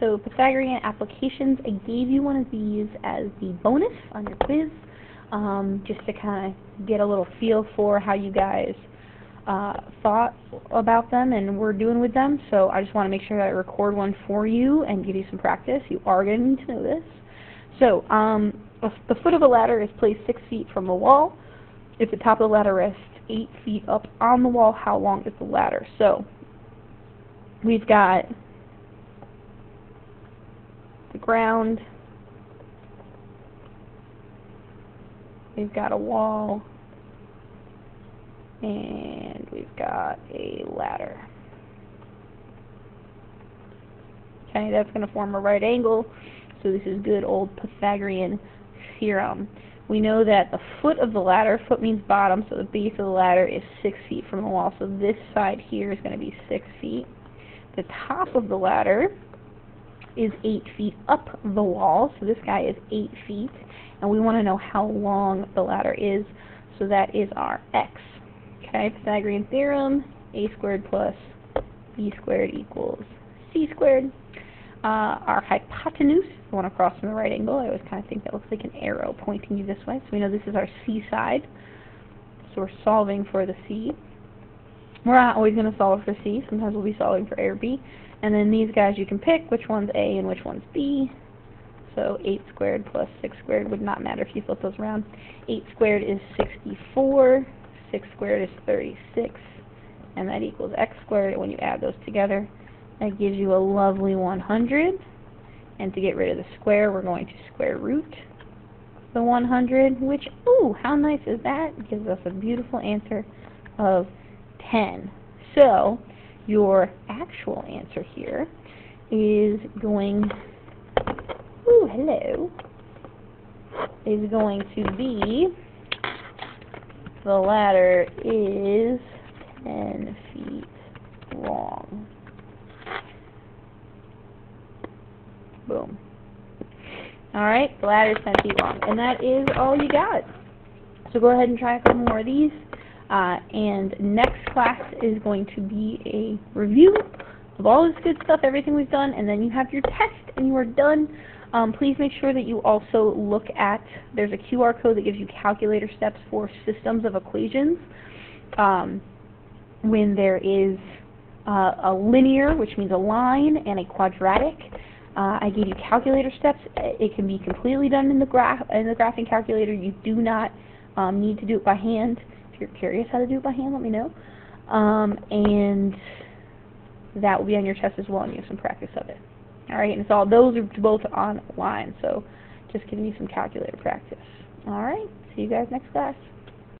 So Pythagorean Applications, I gave you one of these as the bonus on your quiz, just to kind of get a little feel for how you guys thought about them and were doing with them. So I just want to make sure that I record one for you and give you some practice. You are going to need to know this. So the foot of a ladder is placed 6 feet from the wall. If the top of the ladder rests 8 feet up on the wall, how long is the ladder? So we've got the ground, we've got a wall, and we've got a ladder. Okay, that's going to form a right angle, so this is good old Pythagorean theorem. We know that the foot of the ladder, foot means bottom, so the base of the ladder is 6 feet from the wall, so this side here is going to be 6 feet. The top of the ladder is 8 feet up the wall, so this guy is 8 feet, and we want to know how long the ladder is, so that is our x. Okay, Pythagorean theorem, a squared plus b squared equals c squared. Our hypotenuse, the one across from the right angle, I always kind of think that looks like an arrow pointing you this way, so we know this is our c side, so we're solving for the c. We're not always going to solve for c, sometimes we'll be solving for a or b. And then these guys you can pick which one's a and which one's b. So 8 squared plus 6 squared would not matter if you flip those around. 8 squared is 64, 6 squared is 36, and that equals x squared. When you add those together, that gives you a lovely 100. And to get rid of the square, we're going to square root the 100, which, ooh, how nice is that? It gives us a beautiful answer of 10. So your actual answer here is going, ooh, hello, is going to be, the ladder is 10 feet long. Boom. Alright, the ladder is 10 feet long. And that is all you got. So go ahead and try a couple more of these. And next class is going to be a review of all this good stuff, everything we've done, and then you have your test and you are done. Please make sure that you also look at, there's a QR code that gives you calculator steps for systems of equations. When there is a linear, which means a line, and a quadratic, I gave you calculator steps. It can be completely done in the graphing calculator. You do not need to do it by hand. If you're curious how to do it by hand, let me know. And that will be on your test as well, and you have some practice of it. Alright, and it's all, those are both online, so just giving you some calculator practice. Alright, see you guys next class.